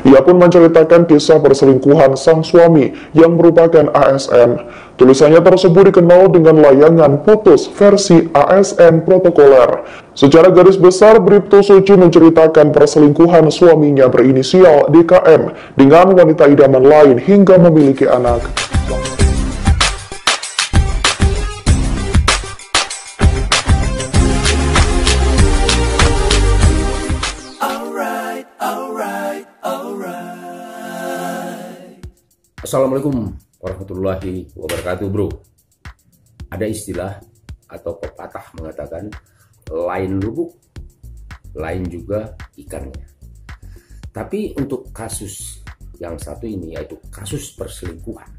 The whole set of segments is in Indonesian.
Ia pun menceritakan kisah perselingkuhan sang suami yang merupakan ASN. Tulisannya tersebut dikenal dengan layangan putus versi ASN protokoler. Secara garis besar, Bribtu Suci menceritakan perselingkuhan suaminya berinisial DKM dengan wanita idaman lain hingga memiliki anak. Assalamualaikum warahmatullahi wabarakatuh, bro. Ada istilah atau pepatah mengatakan lain lubuk, lain juga ikannya. Tapi untuk kasus yang satu ini, yaitu kasus perselingkuhan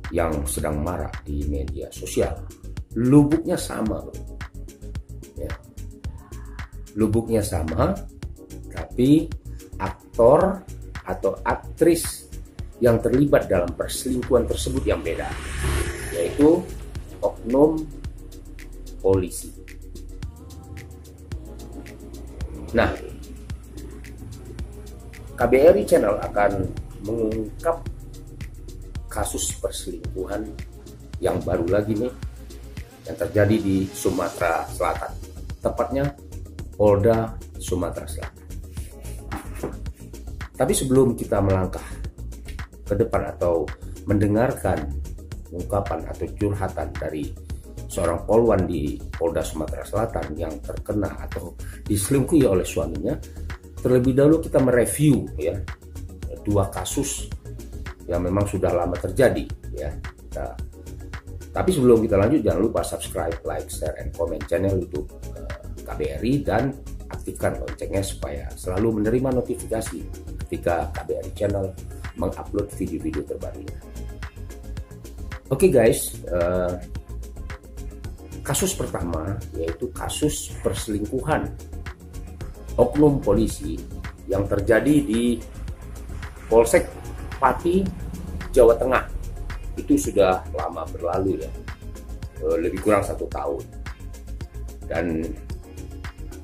yang sedang marak di media sosial, lubuknya sama, bro. Ya. Lubuknya sama, tapi aktor atau aktris yang terlibat dalam perselingkuhan tersebut yang beda, yaitu oknum polisi. Nah, KBRI Channel akan mengungkap kasus perselingkuhan yang baru lagi nih, yang terjadi di Sumatera Selatan, tepatnya Polda Sumatera Selatan. Tapi sebelum kita melangkah ke depan atau mendengarkan ungkapan atau curhatan dari seorang polwan di Polda Sumatera Selatan yang terkena atau diselingkuhi oleh suaminya, terlebih dahulu kita mereview ya dua kasus yang memang sudah lama terjadi ya. Tapi sebelum kita lanjut, jangan lupa subscribe, like, share, and comment channel YouTube KBRI dan aktifkan loncengnya supaya selalu menerima notifikasi ketika KBRI Channel mengupload video-video terbarunya. Oke guys, kasus pertama yaitu kasus perselingkuhan oknum polisi yang terjadi di Polsek Pati, Jawa Tengah. Itu sudah lama berlalu ya, lebih kurang 1 tahun. Dan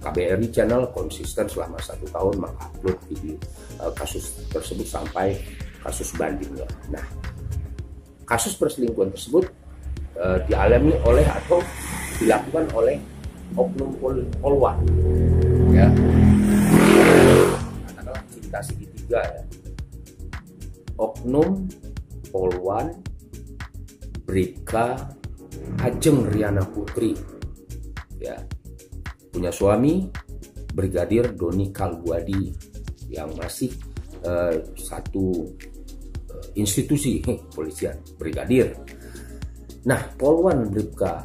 KBRI Channel konsisten selama 1 tahun mengupload video kasus tersebut sampai kasus bandingnya. Nah, kasus perselingkuhan tersebut dialami oleh atau dilakukan oleh oknum polwan, ya, katakanlah cinta segitiga ya. Oknum polwan Bribka Ajeng Riana Putri, ya, punya suami Brigadir Doni Kalbuadi yang masih satu institusi polisian, brigadir. Nah, polwan Bribka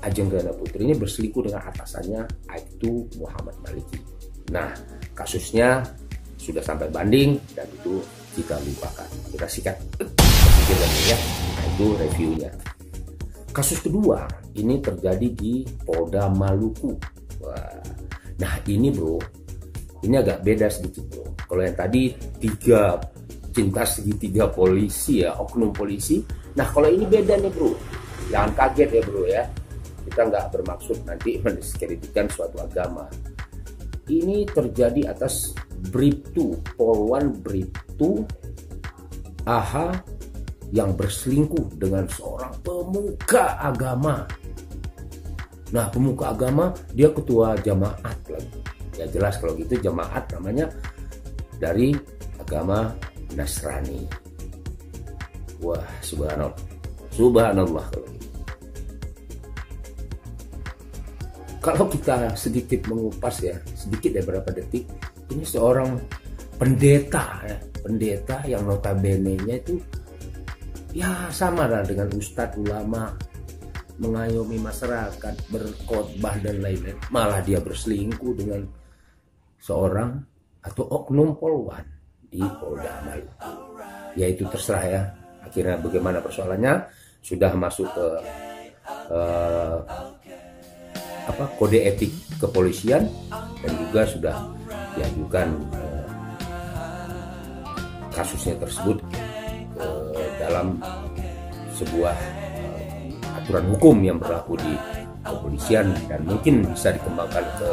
Ajeng Riana Putri ini berselingkuh dengan atasannya Aibtu Muhammad Maliki. Nah, kasusnya sudah sampai banding dan itu kita lupakan, kita sikat ya. Nah, itu reviewnya. Kasus kedua ini terjadi di Polda Maluku. Wah, nah ini bro, ini agak beda sedikit bro. Kalau yang tadi 3 cinta segitiga polisi ya, oknum polisi. Nah kalau ini beda nih bro, jangan kaget ya bro ya. Kita nggak bermaksud nanti mendiskreditkan suatu agama. Ini terjadi atas Bribtu, polwan Bribtu AH yang berselingkuh dengan seorang pemuka agama. Nah, pemuka agama, dia ketua jamaat lagi. Ya jelas kalau gitu jamaat namanya dari agama Nasrani. Wah, subhanallah. Subhanallah kalau gitu. Kalau kita sedikit mengupas ya, sedikit ya berapa detik, ini seorang pendeta ya, pendeta yang notabene-nya itu ya sama lah dengan ustadz ulama, mengayomi masyarakat, berkhotbah dan lain-lain, malah dia berselingkuh dengan seorang atau oknum polwan di Polda Maluku. Ya itu terserah ya, akhirnya bagaimana persoalannya, sudah masuk ke kode etik kepolisian dan juga sudah diajukan kasusnya tersebut dalam sebuah aturan hukum yang berlaku di kepolisian dan mungkin bisa dikembangkan ke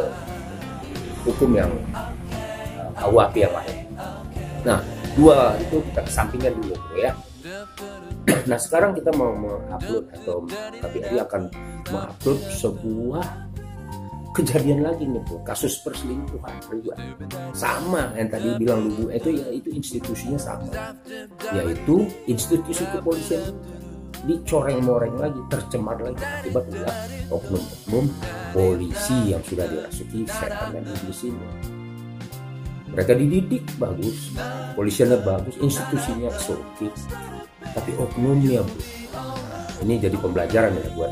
hukum yang KUHP yang lain. Nah, dua itu kita kesampingkan dulu ya. Nah, sekarang kita mau mengupload atau KBRI akan mengupload sebuah kejadian lagi nih bro, kasus perselingkuhan juga sama yang tadi bilang Lubu itu ya, itu institusinya sama, yaitu institusi kepolisian dicoreng-moreng lagi, tercemar lagi akibat ulah oknum-oknum polisi yang sudah dirasuki setan dan iblis ini. Mereka dididik bagus, polisinya bagus, institusinya oke, tapi oknumnya bro, ini jadi pembelajaran ya buat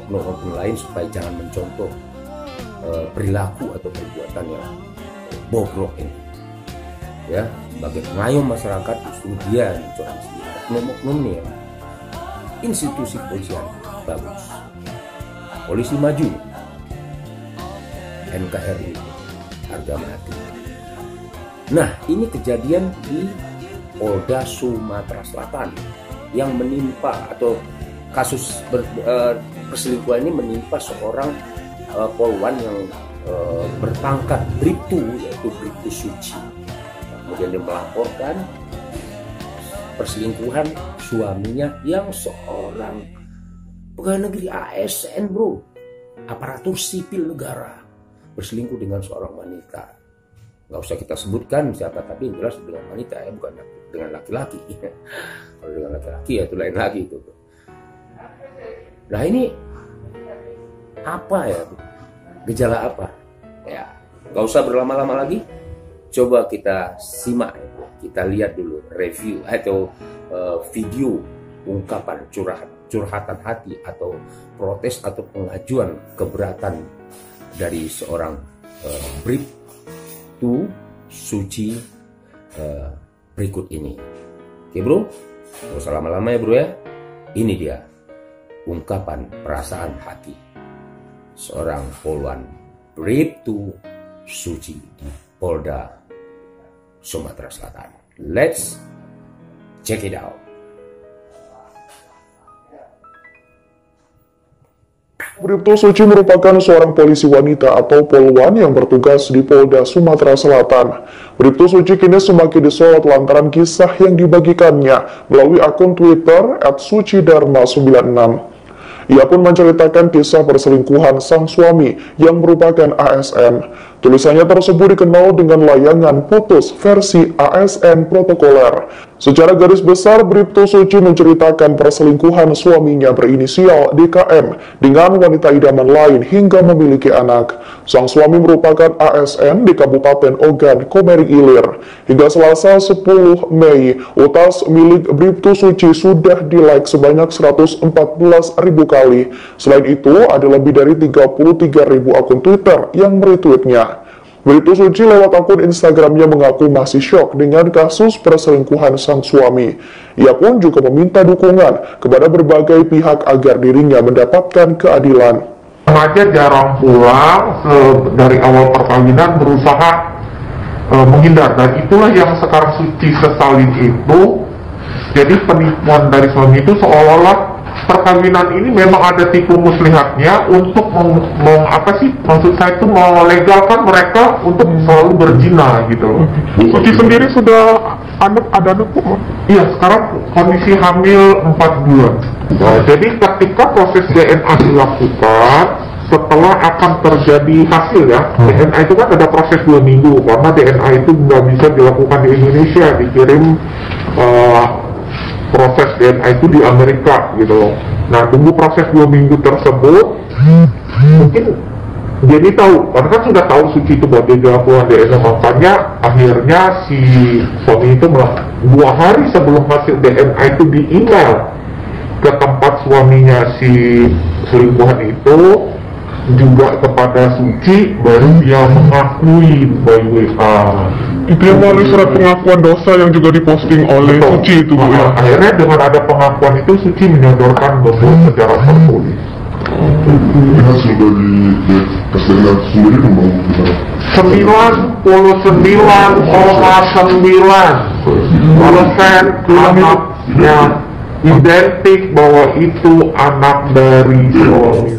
oknum-oknum lain supaya jangan mencontoh perilaku atau perbuatan yang bobrok ini ya. Sebagai pengayom masyarakat justru dia mencoreng sendiri oknum-oknumnya. Institusi kepolisian bagus, polisi maju, NKRI harga mati. Nah, ini kejadian di Polda Sumatera Selatan yang menimpa atau kasus perselingkuhan ini menimpa seorang polwan yang berpangkat Bribtu, yaitu Bribtu Suci. Kemudian dia melaporkan perselingkuhan suaminya yang seorang pegawai negeri ASN bro, aparatur sipil negara, berselingkuh dengan seorang wanita. Nggak usah kita sebutkan siapa, tapi yang jelas dengan wanita ya, bukan dengan laki-laki. Kalau dengan laki-laki ya itu lain lagi itu. Nah ini apa ya, gejala apa ya? Nggak usah berlama-lama lagi, coba kita simak, kita lihat dulu review atau video ungkapan curhatan hati atau protes atau pengajuan keberatan dari seorang Bribtu Suci berikut ini. Oke bro, nggak usah lama-lama ya bro ya. Ini dia ungkapan perasaan hati seorang polwan Bribtu Suci di Polda Sumatera Selatan. Let's check it out. Bribtu Suci merupakan seorang polisi wanita atau polwan yang bertugas di Polda Sumatera Selatan. Bribtu Suci kini semakin disorot lantaran kisah yang dibagikannya melalui akun Twitter @sucidharma96. Ia pun menceritakan kisah perselingkuhan sang suami yang merupakan ASN. Tulisannya tersebut dikenal dengan layangan putus versi ASN protokoler. Secara garis besar, Bribtu Suci menceritakan perselingkuhan suaminya berinisial DKM dengan wanita idaman lain hingga memiliki anak. Sang suami merupakan ASN di Kabupaten Ogan Komering Ilir. Hingga Selasa 10 Mei, utas milik Bribtu Suci sudah di-like sebanyak 114.000 kali. Selain itu, ada lebih dari 33.000 akun Twitter yang meretweetnya. Bribtu Suci lewat akun Instagramnya mengaku masih syok dengan kasus perselingkuhan sang suami. Ia pun juga meminta dukungan kepada berbagai pihak agar dirinya mendapatkan keadilan. Remaja jarang pulang, dari awal perkawinan berusaha menghindar, dan itulah yang sekarang Suci sesalin itu. Jadi penipuan dari suami itu seolah-olah perkawinan ini memang ada tipu muslihatnya untuk maksud saya itu melegalkan mereka untuk selalu berzina gitu. Suci sendiri sudah ada anak bu? Iya, sekarang kondisi hamil 4 bulan. Nah, jadi ketika proses DNA dilakukan, setelah akan terjadi hasil ya, DNA itu kan ada proses 2 minggu, karena DNA itu nggak bisa dilakukan di Indonesia, dikirim proses DNA itu di Amerika gitu loh. Nah, tunggu proses 2 minggu tersebut, mungkin jadi tahu, karena kan sudah tahu Suci itu buat dilakukan DNA, makanya akhirnya si suami itu 2 hari sebelum hasil DNA itu di email ke tempat suaminya si selingkuhan itu, juga kepada Suci, baru dia mengakui by WA. Itu yang melalui surat pengakuan dosa yang juga diposting oleh Suci itu bu ya? Akhirnya dengan ada pengakuan itu Suci menyodorkan bahwa secara tertulis. Hasil dari kesehatan sendiri memang 99,9% anaknya identik bahwa itu anak dari suami.